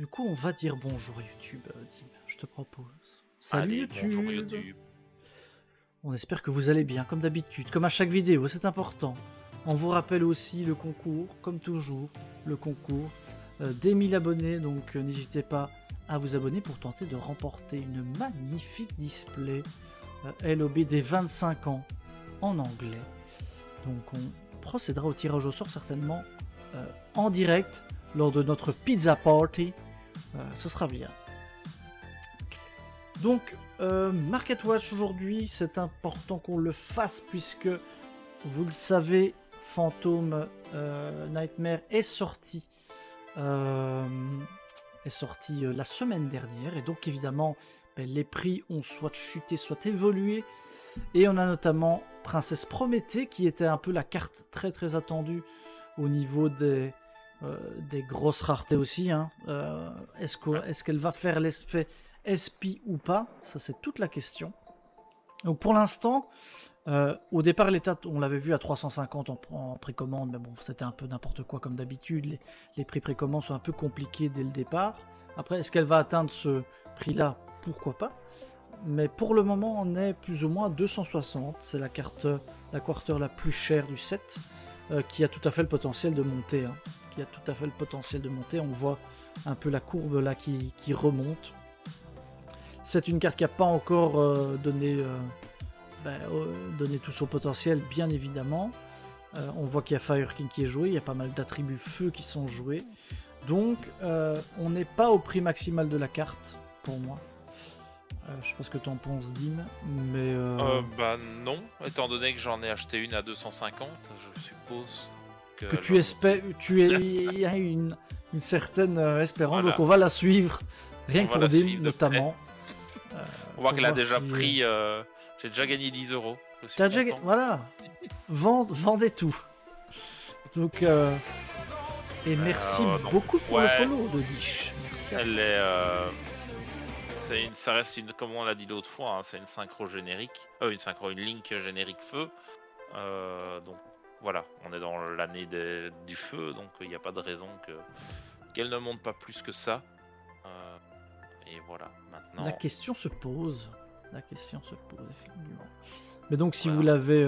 Du coup, on va dire bonjour YouTube, Dim, je te propose. Salut Allez, YouTube. bonjour YouTube. On espère que vous allez bien, comme d'habitude, comme à chaque vidéo, c'est important. On vous rappelle aussi le concours, comme toujours, le concours des 1000 abonnés, donc n'hésitez pas à vous abonner pour tenter de remporter une magnifique display LOB des 25 ans en anglais. Donc on procédera au tirage au sort certainement en direct lors de notre pizza party. Ce sera bien. Donc, Market Watch aujourd'hui, c'est important qu'on le fasse puisque, vous le savez, Phantom Nightmare est sorti la semaine dernière. Et donc, évidemment, les prix ont soit chuté, soit évolué. Et on a notamment Princesse Prométhée qui était un peu la carte très très attendue au niveau des grosses raretés aussi. Hein. Est-ce qu'elle va faire l'effet SP ou pas? Ça, c'est toute la question. Donc, pour l'instant, au départ, l'état, on l'avait vu à 350 en précommande, mais bon, c'était un peu n'importe quoi comme d'habitude. Les prix précommande sont un peu compliqués dès le départ. Après, est-ce qu'elle va atteindre ce prix-là? Pourquoi pas? Mais pour le moment, on est plus ou moins à 260. C'est la carte, la quarter la plus chère du set, qui a tout à fait le potentiel de monter. Hein. On voit un peu la courbe là qui remonte. C'est une carte qui n'a pas encore donné tout son potentiel, bien évidemment. On voit qu'il y a Fire King qui est joué, il y a pas mal d'attributs feu qui sont joués. Donc, on n'est pas au prix maximal de la carte, pour moi. Je sais pas ce que tu en penses, Dim, mais... Bah non, étant donné que j'en ai acheté une à 250, je suppose que tu espères... Il y a une certaine espérance, voilà. Donc on va la suivre, rien que pour Dim, notamment. On voit qu'elle a déjà pris... J'ai déjà gagné 10 €. Voilà. Vendez tout. Donc, et merci beaucoup pour le follow de Dish. Merci. Elle est... ça reste une, comme on l'a dit l'autre fois, hein, c'est une synchro générique, une link générique feu. Donc voilà, on est dans l'année du feu, donc il n'y a pas de raison qu'elle ne monte pas plus que ça. Et voilà, maintenant... La question se pose, effectivement. Mais donc si vous l'avez,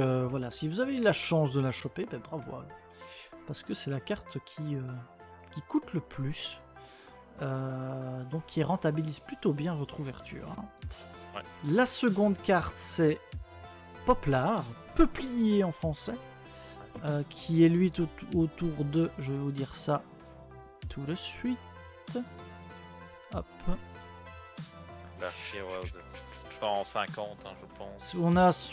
si vous avez eu la chance de la choper, ben bravo. Parce que c'est la carte qui coûte le plus. Donc qui rentabilise plutôt bien votre ouverture. Hein. Ouais. La seconde carte, c'est Poplar, peuplier en français, qui est lui autour de, je vais vous dire ça tout de suite. Hop. Là, 150, hein, je pense.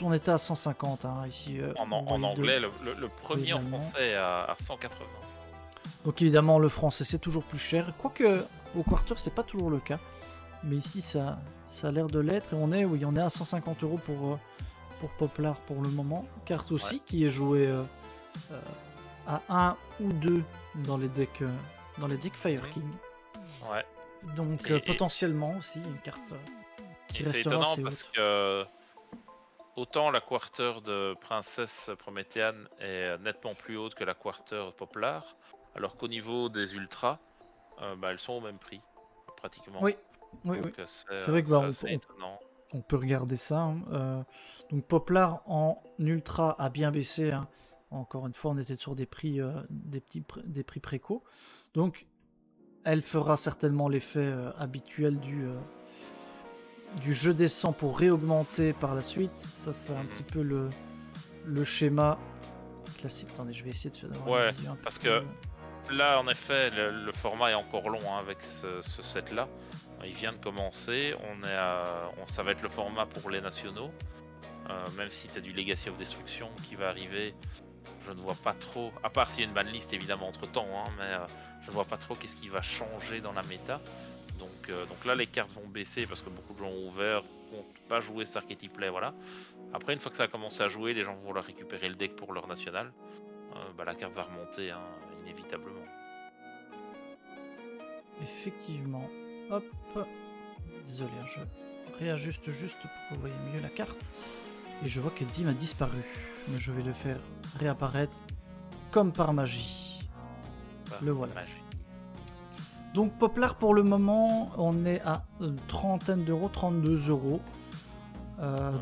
On était à 150 hein, ici. En anglais, le premier en français est à 180. Donc évidemment le français c'est toujours plus cher, quoique au quarter c'est pas toujours le cas, mais ici ça a l'air de l'être et on est à 150 € pour Poplar pour le moment. Carte aussi qui est jouée à 1 ou 2 dans les decks Fire King. Ouais. Donc potentiellement aussi une carte qui restera c'est étonnant assez parce haute. que autant la quarter de Princesse Prométhéane est nettement plus haute que la quarter Poplar. Alors qu'au niveau des ultras, elles sont au même prix, pratiquement. Oui. C'est vrai que on peut regarder ça. Hein. Donc Poplar en ultra a bien baissé. Hein. Encore une fois, on était sur des prix, des prix préco. Donc, elle fera certainement l'effet habituel du jeu descend pour réaugmenter par la suite. Ça, c'est un petit peu le schéma classique. Attendez, je vais essayer de faire. Ouais, parce que là, en effet, le format est encore long hein, avec ce set-là. Il vient de commencer. Ça va être le format pour les nationaux. Même si tu as du Legacy of Destruction qui va arriver, je ne vois pas trop. À part s'il y a une banlist évidemment entre temps, hein, mais je ne vois pas trop qu'est-ce qui va changer dans la méta. Donc là, les cartes vont baisser parce que beaucoup de gens ont ouvert, vont pas jouer cet archétype-là. Voilà. Après, une fois que ça a commencé à jouer, les gens vont vouloir récupérer le deck pour leur national. La carte va remonter hein, inévitablement. Effectivement. Hop. Désolé, je réajuste juste pour que vous voyez mieux la carte. Et je vois que Dim a disparu. Mais je vais le faire réapparaître comme par magie. Le voilà. Magie. Donc Poplar pour le moment, on est à une trentaine d'euros, 32 €.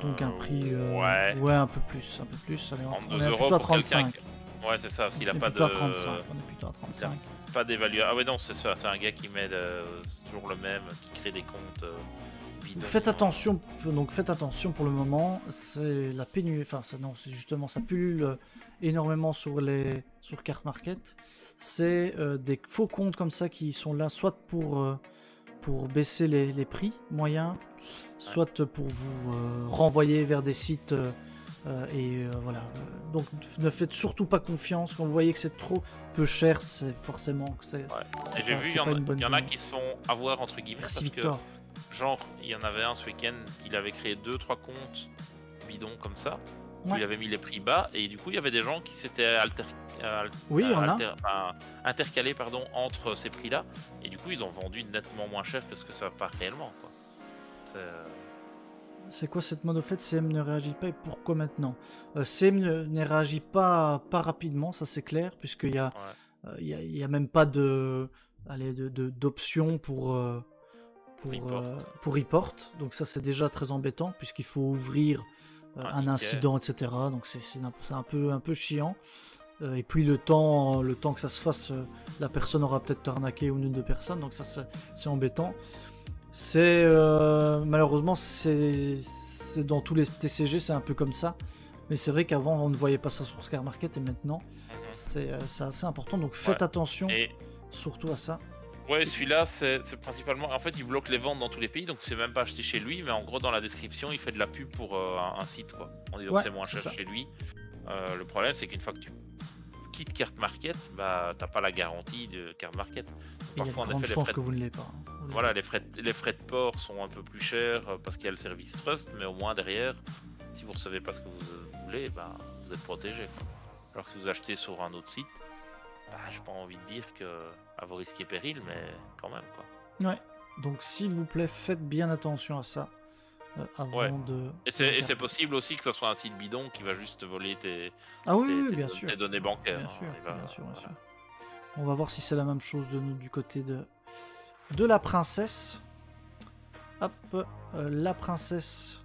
Donc un prix, ouais. un peu plus, Allez, on 32 est euros plutôt à pour 35. Ouais, c'est ça, parce qu'il a On est pas plutôt de. à 35. On est plutôt à 35. Pas d'évaluation. Ah ouais, non, c'est ça, c'est un gars qui met toujours le même, qui crée des comptes bidons. Faites attention pour le moment, c'est la pénurie, c'est justement ça pullule énormément sur Card Market. C'est des faux comptes comme ça qui sont là soit pour baisser les prix moyens, soit pour vous renvoyer vers des sites voilà. Donc ne faites surtout pas confiance quand vous voyez que c'est trop peu cher, c'est forcément que c'est. Et j'ai vu, il y en a qui se font avoir entre guillemets. Merci parce Victor. Que, genre, il y en avait un ce week-end, il avait créé 2-3 comptes bidons comme ça. Où il avait mis les prix bas et du coup il y avait des gens qui s'étaient intercalés entre ces prix là et du coup ils ont vendu nettement moins cher que ce que ça part réellement quoi. C'est quoi cette mode au fait? CM ne réagit pas et pourquoi maintenant? CM ne réagit pas rapidement, ça c'est clair, puisqu'il y a, y a même pas d'option pour report. Donc ça c'est déjà très embêtant puisqu'il faut ouvrir un incident, etc. Donc c'est un peu chiant. Et puis le temps que ça se fasse, la personne aura peut-être arnaqué une ou deux personnes, donc ça c'est embêtant. C'est malheureusement c'est dans tous les TCG c'est un peu comme ça, mais c'est vrai qu'avant on ne voyait pas ça sur Card Market et maintenant c'est assez important, donc faites attention surtout à ça. Ouais, celui-là c'est principalement, en fait il bloque les ventes dans tous les pays, donc tu sais même pas acheter chez lui, mais en gros dans la description il fait de la pub pour un site quoi, en disant que c'est moins cher chez lui. Le problème c'est qu'une fois que tu quittes Card Market, bah t'as pas la garantie de Card Market. Parfois il y a de grandes chances que vous ne l'ayez pas. Voilà, les frais de port sont un peu plus chers parce qu'il y a le service Trust, mais au moins derrière, si vous recevez pas ce que vous voulez, bah, vous êtes protégé. Quoi. Alors que si vous achetez sur un autre site, bah, j'ai pas envie de dire que à vos risques et périls, mais quand même quoi. Ouais, donc s'il vous plaît, faites bien attention à ça avant de. Et c'est possible aussi que ce soit un site bidon qui va juste voler tes données bancaires. Bien sûr. On va voir si c'est la même chose du côté de la princesse. Hop, la princesse.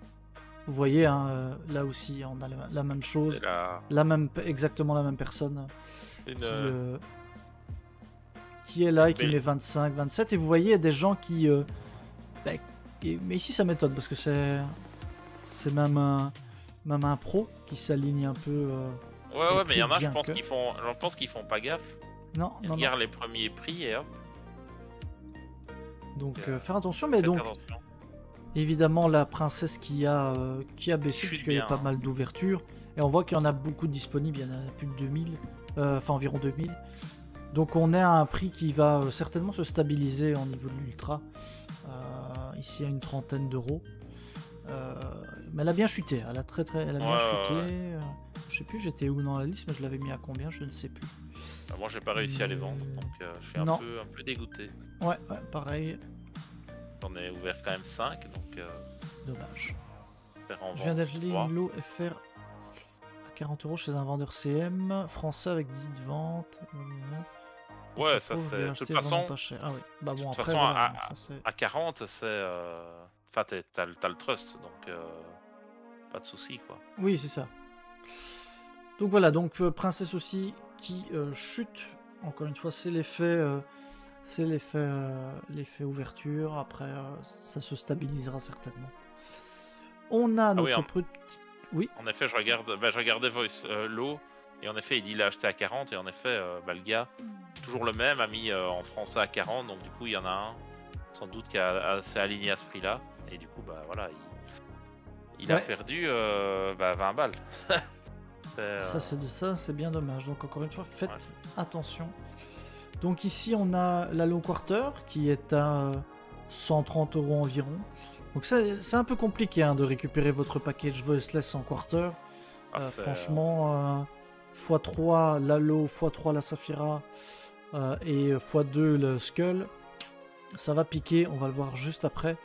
Vous voyez, hein, là aussi, on a la même chose. Exactement la même personne qui est là et qui met 25, 27. Et vous voyez, il y a des gens qui... mais ici, ça m'étonne parce que c'est même un pro qui s'aligne un peu... ouais, mais il y en a, je pense qu'ils font pas gaffe. Non. Regarde les premiers prix et hop. Donc faire attention, mais donc évidemment la princesse qui a baissé puisqu'il y a pas mal d'ouvertures et on voit qu'il y en a beaucoup disponibles, il y en a plus de 2000, environ 2000. Donc on est à un prix qui va certainement se stabiliser au niveau de l'ultra, ici à une trentaine d'euros. Mais elle a bien chuté, elle a bien chuté. Je sais plus j'étais où dans la liste, mais je l'avais mis à combien, je ne sais plus. Moi j'ai pas réussi à les vendre, donc je suis un peu dégoûté. Ouais, pareil. J'en ai ouvert quand même 5, donc... Dommage. Je viens d'acheter une lot FR à 40 € chez un vendeur CM, français avec 10 de vente. Ouais, ça c'est... De toute façon, ah, oui. Bah, bon, après, à 40, c'est... Enfin, t'as le trust, donc pas de soucis, quoi. Oui, c'est ça. Donc voilà, princesse aussi qui chute. Encore une fois, c'est l'effet ouverture. Après, ça se stabilisera certainement. On a notre petit... Oui. En effet, je regardais Voice Low, et en effet, il l'a acheté à 40, et en effet, le gars, toujours le même, a mis en français à 40, donc du coup, il y en a un, sans doute, qui s'est aligné à ce prix-là, et du coup, bah voilà, il a perdu 20 balles. Ça, c'est bien dommage. Donc, encore une fois, faites attention. Donc, ici, on a la low quarter qui est à 130 € environ. Donc, c'est un peu compliqué de récupérer votre package voiceless en quarter. Franchement, x3 la low, x3 la Saphira et x2 le Skull, ça va piquer. On va le voir juste après.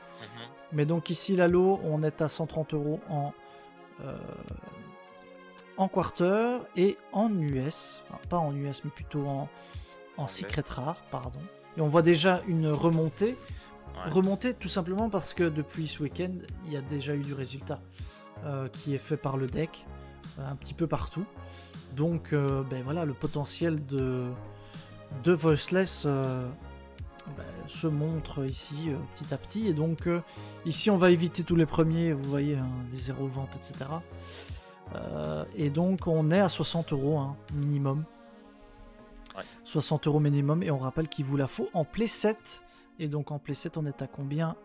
Mais donc, ici, la low, on est à 130 € en quarter et en US, enfin, pas en US mais plutôt en secret rare, pardon. Et on voit déjà une remontée. Ouais. Remontée tout simplement parce que depuis ce week-end, il y a déjà eu du résultat qui est fait par le deck, un petit peu partout. Donc ben voilà, le potentiel de Voiceless se montre ici petit à petit. Et donc ici on va éviter tous les premiers, vous voyez, hein, les 0 ventes, etc. Et donc on est à 60 € hein, minimum. Ouais. 60 € minimum, et on rappelle qu'il vous la faut en playset. Et donc en playset on est à combien?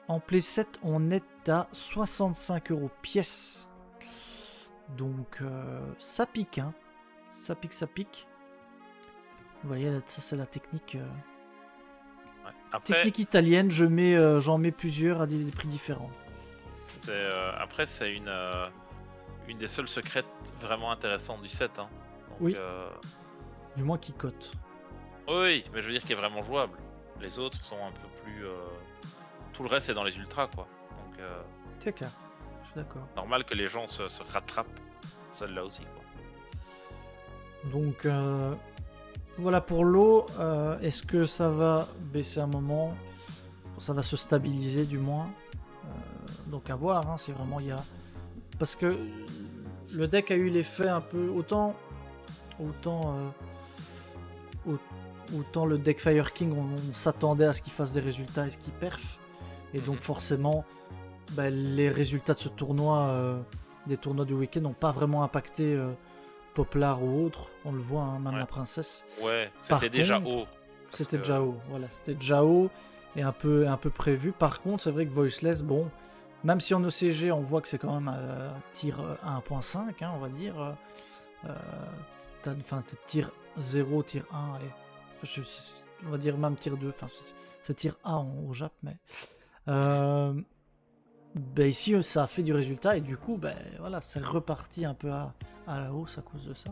En playset on est à 65 € pièce. Donc ça pique, hein. Ça pique. Vous voyez, là, ça c'est la technique. Ouais. Après, Technique italienne, j'en mets plusieurs à des prix différents. après c'est une des seules secrètes vraiment intéressantes du set. Hein. Donc, Oui. Du moins qui cote. Oui, mais je veux dire qu'il est vraiment jouable. Les autres sont un peu plus... Tout le reste est dans les ultras, quoi. Donc, C'est clair, je suis d'accord. normal que les gens se rattrapent. Celle-là aussi, quoi. Donc voilà pour l'eau. Est-ce que ça va baisser un moment? Ça va se stabiliser du moins. Donc à voir, hein, si vraiment il y a... Parce que le deck a eu l'effet un peu... Autant le deck Fire King, on s'attendait à ce qu'il fasse des résultats et ce qu'il perf. Et donc forcément, les résultats de ce tournoi, des tournois du week-end, n'ont pas vraiment impacté Poplar ou autre. On le voit, hein, même la princesse. Ouais, c'était déjà haut. C'était déjà haut, voilà, c'était déjà haut et un peu prévu. Par contre, c'est vrai que Voiceless, bon, même si en OCG, on voit que c'est quand même tir 1.5, hein, on va dire. Enfin, c'est tir 0, tir 1, allez. On va dire même tir 2, enfin, c'est tir A au Jap, mais... ici, ça a fait du résultat et du coup, voilà, c'est reparti un peu à la hausse à cause de ça.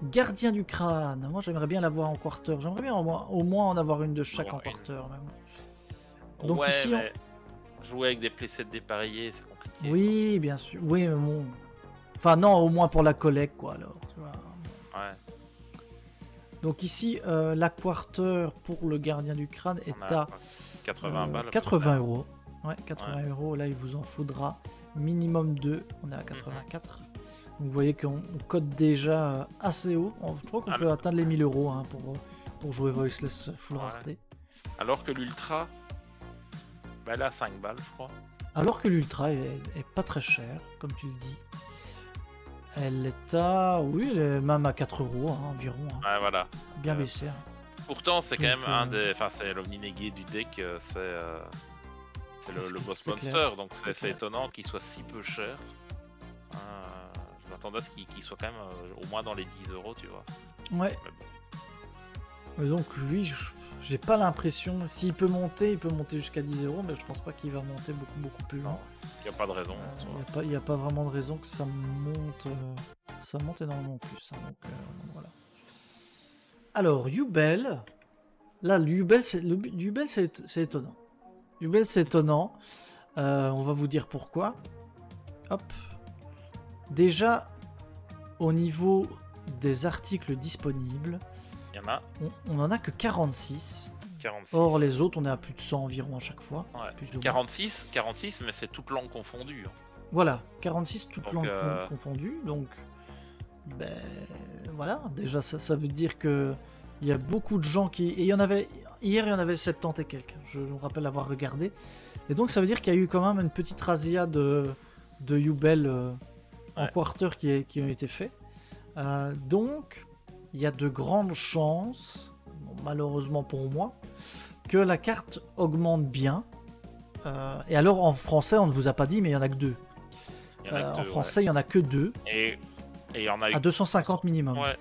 Gardien du crâne, moi j'aimerais bien l'avoir en quarter, j'aimerais bien au moins en avoir une de chaque en quarter même. Donc ouais, ici, mais jouer avec des playsets dépareillés, c'est compliqué. Oui, bien sûr, oui, mais bon... Enfin non, au moins pour la collecte, quoi, alors, tu vois. Ouais. Donc ici, la quarter pour le gardien du crâne est à 80 balles. 80 €. Ouais, 80 €, là il vous en faudra minimum 2, on est à 84. Donc vous voyez qu'on code déjà assez haut. Je crois qu'on peut atteindre les 1000 € hein, pour jouer Voiceless Full Rareté. Alors que l'Ultra, là 5 balles je crois. Alors que l'Ultra est pas très cher, comme tu le dis. Elle est à... Oui, elle est même à 4 € hein, environ. Hein. Ouais, voilà. Bien baissé. Hein. Pourtant c'est quand même un des... Enfin c'est l'Omninégué du deck, c'est le boss monster, clair. Donc c'est étonnant qu'il soit si peu cher. Je m'attendais à ce qu'il soit quand même au moins dans les 10 €, tu vois. Ouais. Mais donc lui, j'ai pas l'impression... S'il peut monter jusqu'à 10 €, mais je pense pas qu'il va monter beaucoup plus loin. Il n'y a pas de raison. Il n'y a pas vraiment de raison que ça monte énormément plus. Hein, donc voilà. Alors, Yubel. Là, Yubel, c'est étonnant. Yubel, c'est étonnant. On va vous dire pourquoi. Hop. Déjà, au niveau des articles disponibles, il y en a. On en a que 46. 46. Or, les autres, on est à plus de 100 environ à chaque fois. Ouais. Plus ou 46, mais c'est toute langue confondue. Hein. Voilà, 46 toutes langues confondues. Donc, voilà. Déjà, ça veut dire que il y a beaucoup de gens qui... Et il y en avait... Hier, il y en avait 70 et quelques. Je me rappelle avoir regardé. Et donc, ça veut dire qu'il y a eu quand même une petite razzia de Yubel en quarter qui ont été faits. Donc, il y a de grandes chances, malheureusement pour moi, que la carte augmente bien. Et alors, en français, on ne vous a pas dit, mais il n'y en a que 2. En français, il n'y en a que 2. Et il y en a eu... À 250 minimum. Ouais.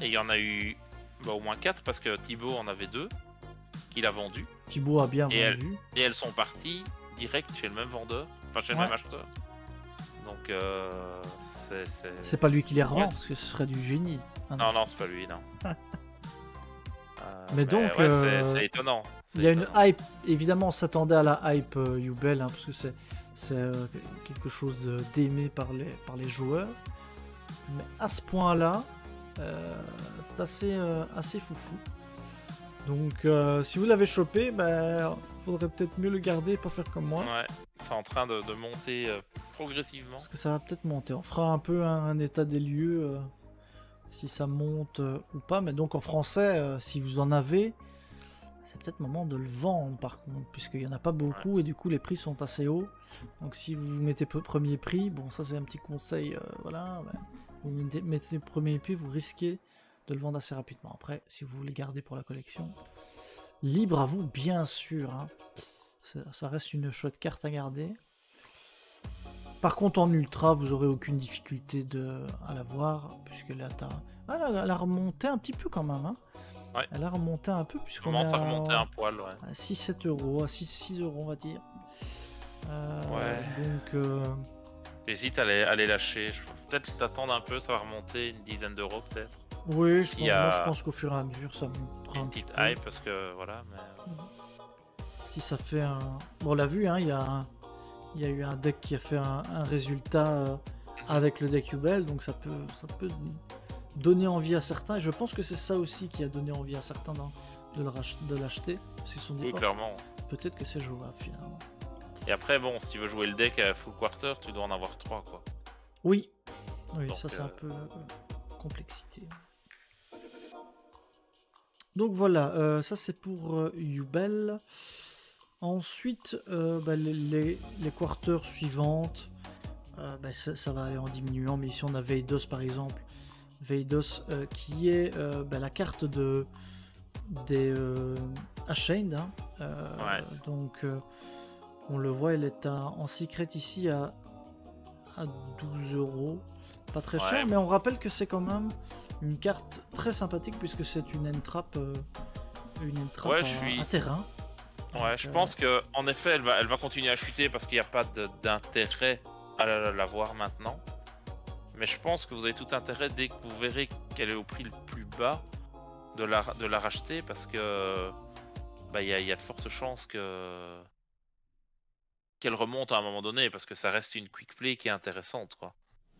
Et il y en a eu au moins 4 parce que Thibaut en avait 2 qu'il a vendu. Thibaut a bien vendu. Et elles sont parties direct chez le même vendeur, enfin chez le même acheteur. Donc c'est pas lui qui les revend parce que ce serait du génie. Non, c'est pas lui, non. mais donc c'est étonnant. Il y a une hype, évidemment on s'attendait à la hype Yubel, hein, parce que c'est quelque chose d'aimé par les joueurs. Mais à ce point-là, c'est assez foufou. Donc si vous l'avez chopé, bah, faudrait peut-être mieux le garder et pas faire comme moi. Ouais, c'est en train de monter progressivement. Parce que ça va peut-être monter. On fera un peu un état des lieux si ça monte ou pas. Mais donc en français, si vous en avez, c'est peut-être le moment de le vendre par contre, puisqu'il n'y en a pas beaucoup et du coup les prix sont assez hauts. Donc si vous mettez premier prix, bon ça c'est un petit conseil, voilà. Bah, vous mettez premier prix, vous risquez de le vendre assez rapidement. Après, si vous voulez garder pour la collection, libre à vous bien sûr. Hein. Ça reste une chouette carte à garder. Par contre en ultra, vous aurez aucune difficulté à l'avoir, puisque là elle a remonté un petit peu quand même. Hein. Ouais. Elle a remonté un peu puisqu'on commence à remonter un poil, ouais. À 6-7 euros, à 6 euros on va dire. Ouais. Donc j'hésite à les lâcher. Peut-être t'attendre un peu, ça va remonter une dizaine d'euros peut-être. Oui, moi je pense qu'au fur et à mesure ça montera une petite hype parce que voilà. Mais... Si ça fait un... Bon on l'a vu, hein, il y a eu un deck qui a fait un résultat avec le deck Yubel, donc ça peut donner envie à certains, et je pense que c'est ça aussi qui a donné envie à certains de l'acheter, parce qu'ils se sont dit, oui, clairement. Peut-être que c'est jouable finalement. Et après bon, si tu veux jouer le deck à full quarter, tu dois en avoir 3 quoi. Oui, donc, ça c'est un peu complexité. Donc voilà, ça c'est pour Yubel. Ensuite, les quarters suivantes, ça va aller en diminuant, mais ici on a Veidos par exemple. Veidos qui est la carte des Ashamed. Hein. Ouais. Donc on le voit, elle est en secret ici à 12 euros. Pas très cher, mais on rappelle que c'est quand même une carte très sympathique puisque c'est une entrap à terrain. Ouais, je pense que en effet elle va continuer à chuter parce qu'il n'y a pas d'intérêt à la voir maintenant. Mais je pense que vous avez tout intérêt, dès que vous verrez qu'elle est au prix le plus bas, de la racheter parce que il y a de fortes chances qu'elle remonte à un moment donné, parce que ça reste une quick play qui est intéressante quoi.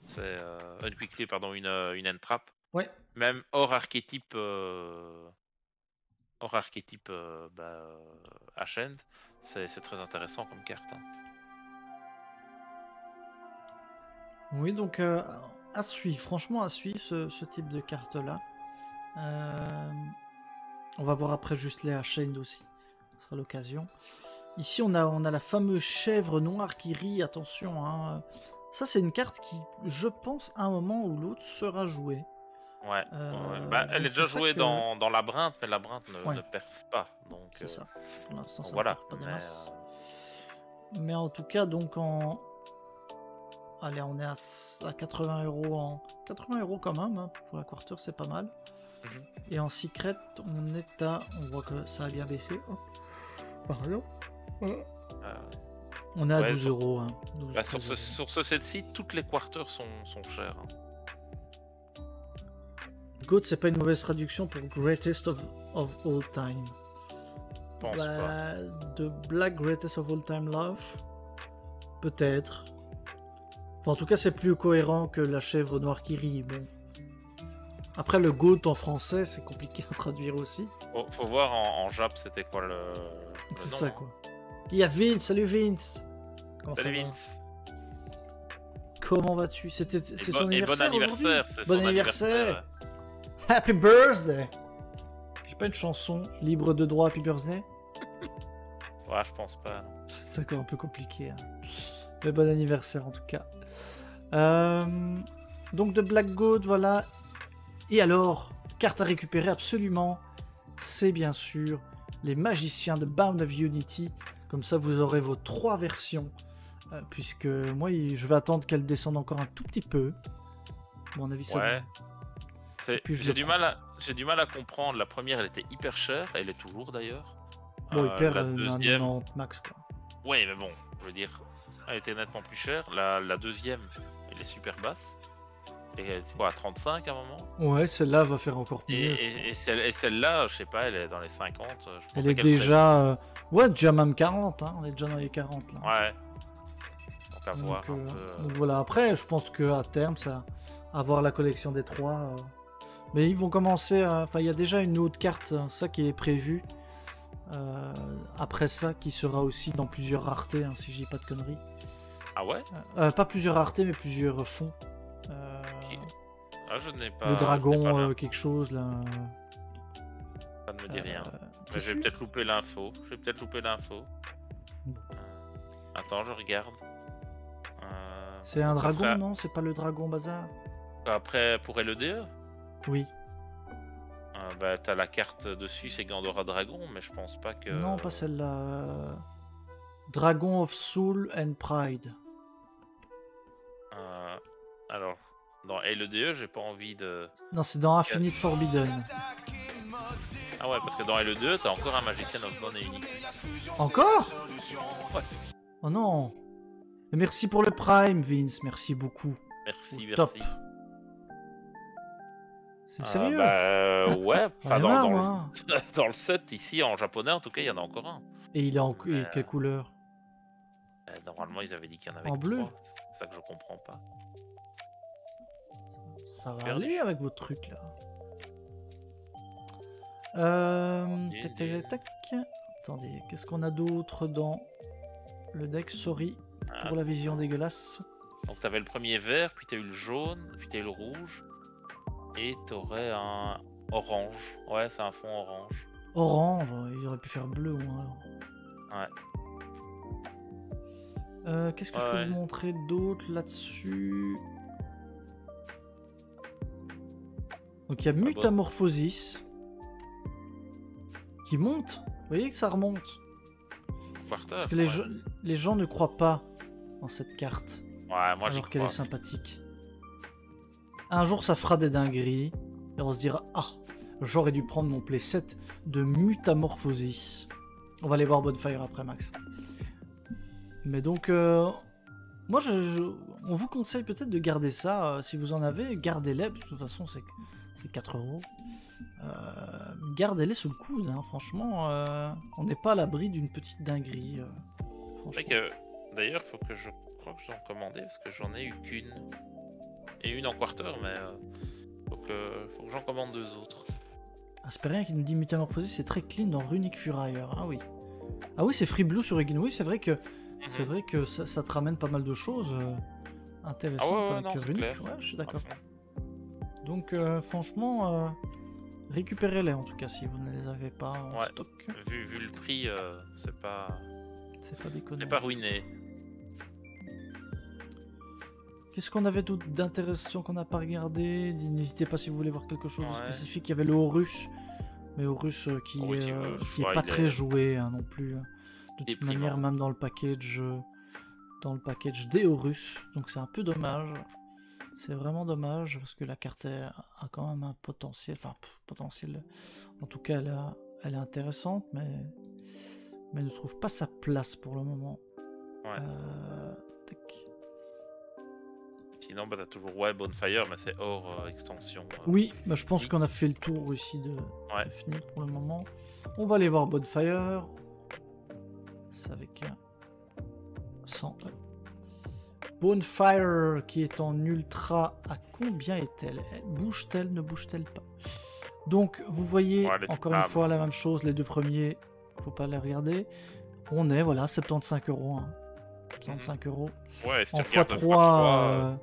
C'est une quick play, pardon, une entrap. Ouais. Même hors archétype Ascend, c'est très intéressant comme carte. Hein. Oui, donc à suivre, franchement à suivre ce type de carte là. On va voir après juste les Ascend aussi, ce sera l'occasion. Ici on a la fameuse chèvre noire qui rit, attention. Hein. Ça c'est une carte qui, je pense, à un moment ou l'autre sera jouée. Ouais, elle est déjà jouée dans Labyrinthe, mais Labyrinthe ne perf pas. Donc c'est ça. Pour l'instant, ça voilà. ne perf pas des masses. Mais en tout cas, donc allez, on est à 80 euros 80 euros quand même, hein, pour la quarter, c'est pas mal. Et en secret, on voit que ça a bien baissé. Oh. Pardon. On est à 12 euros. Hein, sur ce set-ci, toutes les quarters sont chères. Hein. GOAT, c'est pas une mauvaise traduction pour Greatest of All Time. Je pense pas. The Black Greatest of All Time Love. Peut-être. Enfin, en tout cas, c'est plus cohérent que la chèvre noire qui rit. Bon. Après, le GOAT en français, c'est compliqué à traduire aussi. Faut voir en Jap, c'était quoi le c'est nom, ça, hein. quoi. Il y a Vince. Salut Vince. Salut Vince. Comment vas-tu? C'est son anniversaire aujourd'hui. Bon anniversaire. Happy Birthday. J'ai pas une chanson libre de droit Happy Birthday? Ouais, je pense pas. C'est encore un peu compliqué. Hein. Mais bon anniversaire en tout cas. Donc de Black Goat, voilà. Et alors, carte à récupérer absolument, c'est bien sûr les magiciens de Bound of Unity. Comme ça, vous aurez vos 3 versions. Puisque moi, je vais attendre qu'elle descende encore un tout petit peu. À mon avis, ça. Ouais. J'ai du mal à comprendre. La première, elle était hyper chère. Elle est toujours d'ailleurs. Bon, hyper la deuxième... 90 max quoi. Ouais, mais bon, je veux dire, elle était nettement plus chère. La deuxième, elle est super basse. Et quoi, à 35 à un moment? Ouais, celle-là va faire encore mieux. Et celle-là, je sais pas, elle est dans les 50. Elle est déjà. Ouais, déjà même 40. Hein. On est déjà dans les 40 là. Ouais. Donc à voir un peu. Donc voilà, après, je pense qu'à terme, ça. Avoir la collection des 3. Mais ils vont commencer à... Enfin, il y a déjà une autre carte, ça qui est prévu. Après ça, qui sera aussi dans plusieurs raretés, hein, si je dis pas de conneries. Ah ouais? Pas plusieurs raretés, mais plusieurs fonds. Ok. Ah, je n'ai pas. Le je n'ai pas dragon, l'info. quelque chose, là. Ça ne me dit rien. T'es Mais j'ai sûr? peut-être loupé l'info. Bon. Attends, je regarde. C'est un ça dragon, sera- non? C'est pas le dragon bazar? Après, pour LEDE, Oui. bah, t'as la carte dessus, c'est Gandora Dragon, mais je pense pas que. Non, pas celle-là. Dragon of Soul and Pride. Alors, dans LEDE, j'ai pas envie de. Non, c'est dans Infinite Forbidden. Ah ouais, parce que dans LEDE, t'as encore un magicien of Bone et Unique. Encore? Ouais. Oh non. Et merci pour le Prime, Vince. Merci beaucoup. Merci, Au top. merci. C'est sérieux? Bah ouais, J'en ai dans, marre, dans moi. dans le set ici en japonais en tout cas il y en a encore un. Et il est en et quelle couleur? Normalement ils avaient dit qu'il y en avait En que bleu. 3, c'est ça que je comprends pas. Ça va Perdu. aller avec vos trucs là. Tac, tac, tac, tac. Attendez, qu'est-ce qu'on a d'autre dans le deck? Sorry pour la vision dégueulasse. Donc t'avais le premier vert, puis t'as eu le jaune, puis t'as eu le rouge, et t'aurais un orange. Ouais, c'est un fond orange. Orange, ils auraient pu faire bleu au moins alors. Ouais. Qu'est-ce que je peux vous montrer d'autre là-dessus? Donc il y a Mutamorphosis qui monte. Vous voyez que ça remonte. Parce que les gens ne croient pas en cette carte. Ouais, moi j'y alors qu'elle crois. est sympathique. Un jour ça fera des dingueries et on se dira ah, j'aurais dû prendre mon playset de Mutamorphosis. On va aller voir Bonfire après, Max. Mais donc moi on vous conseille peut-être de garder ça. Si vous en avez, gardez-les. De toute façon c'est 4 €. Gardez-les sous le coude, hein. Franchement on n'est pas à l'abri d'une petite dinguerie. D'ailleurs faut que je crois que j'en commandais parce que j'en ai eu qu'une. Et une en quarter, mais faut que j'en commande 2 autres. Aspérien qui nous dit Mutamorphosis c'est très clean dans Runic Furrier. Ah oui. Ah oui, c'est Free Blue sur Egin. Oui, c'est vrai que ça te ramène pas mal de choses intéressantes avec Runic. Ouais, je suis d'accord. Donc franchement, récupérez-les en tout cas si vous ne les avez pas en stock. Vu le prix, c'est pas déconnant. C'est pas ruiné. Qu'est-ce qu'on avait d'autre d'intéressant qu'on n'a pas regardé? N'hésitez pas si vous voulez voir quelque chose de spécifique. Il y avait le Horus, mais Horus qui est pas très joué hein, non plus. De toute manière, même dans le package des Horus, donc c'est un peu dommage. C'est vraiment dommage parce que la carte a quand même un potentiel, potentiel. En tout cas, elle est intéressante, mais ne trouve pas sa place pour le moment. Ouais. Sinon, t'as toujours Bonfire, mais c'est hors extension. Oui, je pense qu'on a fait le tour ici de FNI pour le moment. On va aller voir Bonfire. C'est avec 100 E. Bonfire qui est en ultra, à combien est-elle? Bouge-t-elle, ne bouge-t-elle pas? Donc vous voyez encore une fois la même chose, les deux premiers, faut pas les regarder. On est 75 €. Hein. 75 €. Ouais, si en x3,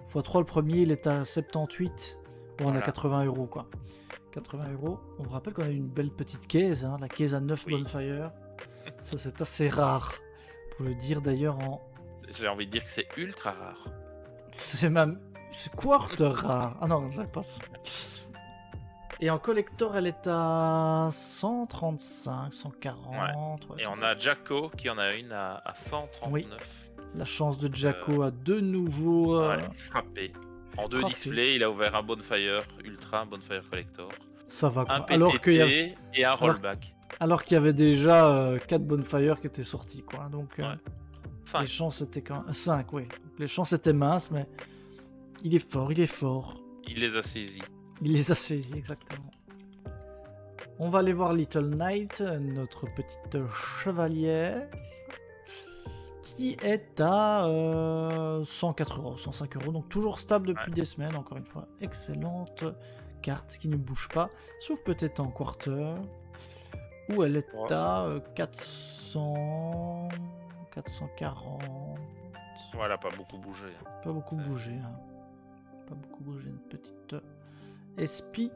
x3 le premier il est à 78. Bon, on a 80 € quoi. 80 €. On vous rappelle qu'on a une belle petite caisse, hein, la caisse à 9 Bonfire. Ça c'est assez rare. Pour le dire d'ailleurs en... J'ai envie de dire que c'est ultra rare. C'est quarter rare. Ah non, ça passe. Et en collector, elle est à 135, 140. Et on a Jacko qui en a une à 139. Oui. La chance de Jacko a de nouveau frappé. En 2 displays, il a ouvert un Bonfire Ultra, un Bonfire Collector. Ça va quoi. Un PTT et un rollback. Alors qu'il y avait déjà 4 Bonfire qui étaient sortis quoi. Donc les chances étaient quand même... 5, oui. Les chances étaient minces, mais il est fort, il est fort. Il les a saisis. Il les a saisis, exactement. On va aller voir Little Knight, notre petite chevalière, qui est à 104 €, 105 €, donc toujours stable depuis des semaines, encore une fois. Excellente carte qui ne bouge pas, sauf peut-être en quarter, où elle est à 400... 440... Voilà, pas beaucoup bougé. Pas beaucoup bougé, hein. Pas beaucoup bougé, une petite SP.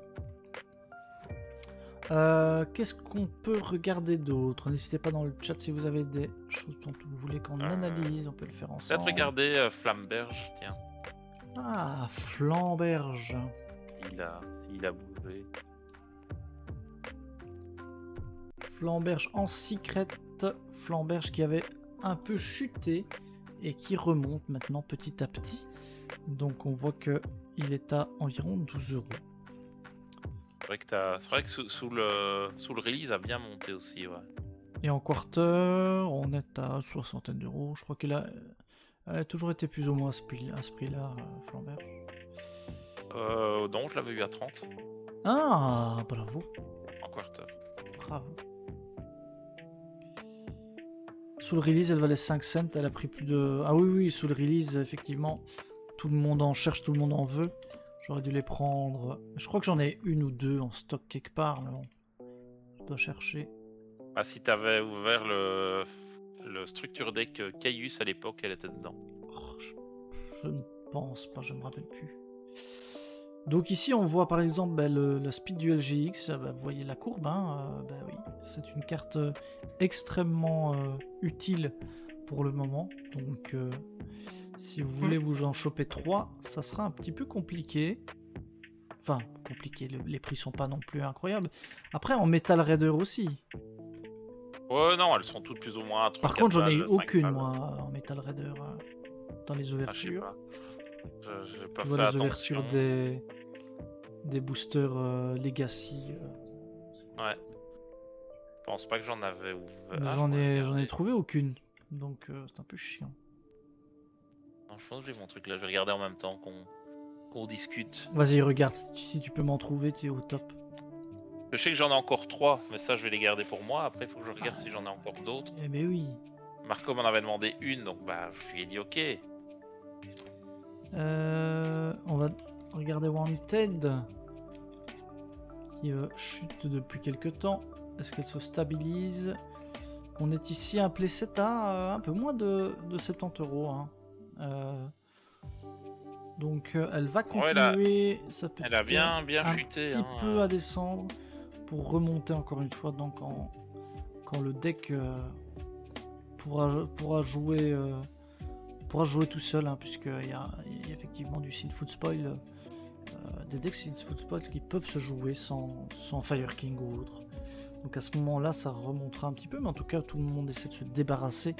Qu'est-ce qu'on peut regarder d'autre? N'hésitez pas dans le chat si vous avez des choses dont vous voulez qu'on analyse, on peut le faire ensemble. Peut-être regarder Flamberge, tiens. Ah, Flamberge. Il a bougé. Flamberge en secret. Flamberge qui avait un peu chuté et qui remonte maintenant petit à petit. Donc on voit que il est à environ 12 €. C'est vrai que sous le release a bien monté aussi, ouais. Et en quarter, on est à 60 €. Je crois qu'elle a toujours été plus ou moins à ce prix-là, Flamberge. Non, je l'avais eu à 30. Ah, bravo. En quarter. Bravo. Sous le release, elle valait 5 cents. Elle a pris plus de... Ah oui, sous le release, effectivement, tout le monde en cherche, tout le monde en veut. J'aurais dû les prendre. Je crois que j'en ai une ou deux en stock quelque part, mais bon. Je dois chercher. Ah, si t'avais ouvert le structure deck Caius à l'époque, elle était dedans. Oh, je ne pense pas, je me rappelle plus. Donc ici on voit par exemple la speed du LGX, vous voyez la courbe, hein, oui, c'est une carte extrêmement utile pour le moment, donc si vous voulez vous en choper 3, ça sera un petit peu compliqué. Enfin, compliqué, les prix sont pas non plus incroyables. Après en Metal Raider aussi. Ouais, non, elles sont toutes plus ou moins à 3. Par contre j'en ai eu aucune moi en Metal Raider dans les ouvertures. Ah, je sais pas. J'ai pas tu fait vois les attention. ouvertures des boosters Legacy. Ouais. Je pense pas que j'en avais ouvert. J'en ai trouvé aucune. Donc c'est un peu chiant. Non, je pense que j'ai mon truc là. Je vais regarder en même temps qu'on discute. Vas-y, regarde. Si tu peux m'en trouver, tu es au top. Je sais que j'en ai encore 3, mais ça je vais les garder pour moi. Après, il faut que je regarde si j'en ai encore d'autres. Eh ben oui. Marco m'en avait demandé une, donc bah je lui ai dit ok. On va regarder Wanted. Qui chute depuis quelques temps. Est-ce qu'elle se stabilise? On est ici à un playset à un peu moins de 70 €. Hein. Donc elle va continuer. Elle a bien chuté. Un petit peu à descendre pour remonter encore une fois. Donc quand le deck pourra jouer tout seul, hein, puisqu'il y a effectivement du Synth Food Spoil. Des decks Synth Food Spoil qui peuvent se jouer sans Fire King ou autre. Donc à ce moment-là, ça remontera un petit peu, mais en tout cas, tout le monde essaie de se débarrasser,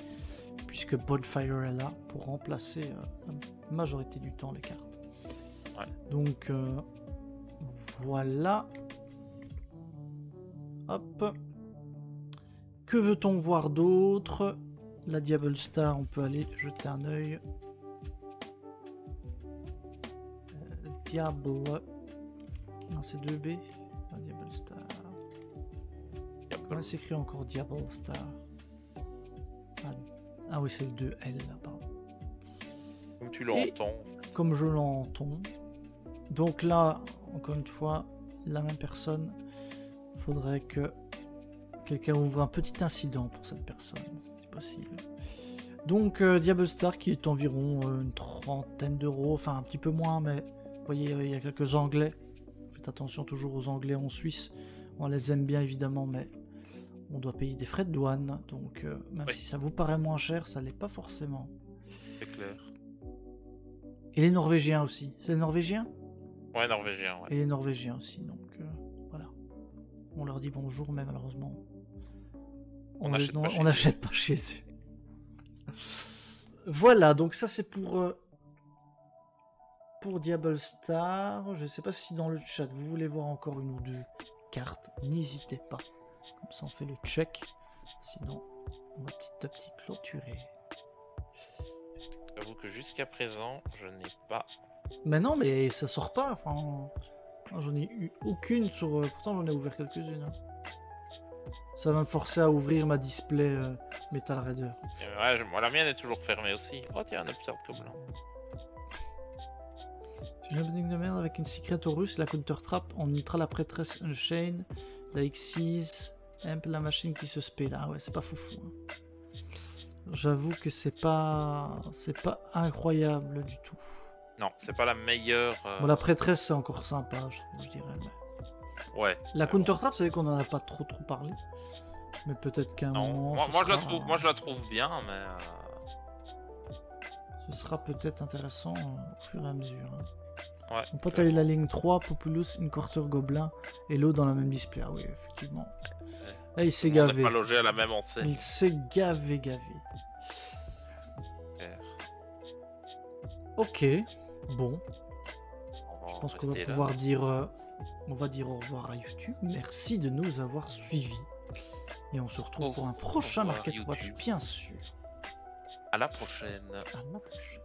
puisque Bonfire est là pour remplacer la majorité du temps les cartes. Ouais. Donc voilà. Hop. Que veut-on voir d'autre? La Diable Star, on peut aller jeter un œil. Diable. Non, c'est 2B. La Diable Star. Comment s'écrit encore Diable Star? Ah oui, c'est le 2L là, pardon. Comme tu l'entends. Comme je l'entends. Donc là, encore une fois, la même personne. Il faudrait que quelqu'un ouvre un petit incident pour cette personne. C'est possible. Donc Diable Star qui est environ une trentaine d'euros. Enfin, un petit peu moins, mais vous voyez, il y a quelques Anglais. Faites attention toujours aux Anglais en Suisse. On les aime bien évidemment, mais on doit payer des frais de douane. Donc même si ça vous paraît moins cher, ça l'est pas forcément. C'est clair. Et les Norvégiens aussi. C'est les Norvégiens? Ouais, Norvégiens. Ouais. Et les Norvégiens aussi. Donc voilà. On leur dit bonjour, mais malheureusement, on n'achète pas chez eux. Voilà, donc ça c'est pour Diable Star. Je ne sais pas si dans le chat vous voulez voir encore une ou deux cartes. N'hésitez pas. Comme ça on fait le check. Sinon on va petit à petit clôturer. J'avoue que jusqu'à présent je n'ai pas. Mais non, mais ça sort pas. Enfin, j'en ai eu aucune sur. Pourtant j'en ai ouvert quelques-unes. Hein. Ça va me forcer à ouvrir ma display Metal Raider. Ouais, moi la mienne est toujours fermée aussi. Oh tiens, un Absurd Goblin. Une opening de merde avec une secret au russe, la counter trap, on ultra la prêtresse Unchained, la Xyz, Amp la machine qui se spé là. Ah ouais, c'est pas foufou. Hein. J'avoue que c'est pas incroyable du tout. Non, c'est pas la meilleure. Bon, la prêtresse c'est encore sympa, je dirais. Mais... Ouais. La counter trap, c'est vrai qu'on en a pas trop parlé. Mais peut-être qu'un moment. Moi je la trouve bien, mais. Ce sera peut-être intéressant au fur et à mesure. Hein. Ouais. Mon pote a eu la ligne 3, Populous, une quarter gobelin et l'eau dans le même display. Ah oui, effectivement. Là, il s'est gavé. On n'est pas logé à la même enseigne. Il s'est gavé. Ok, bon. Je pense qu'on va pouvoir dire... on va dire au revoir à YouTube. Merci de nous avoir suivis. Et on se retrouve pour un prochain Market Watch, bien sûr. À la prochaine. À la prochaine.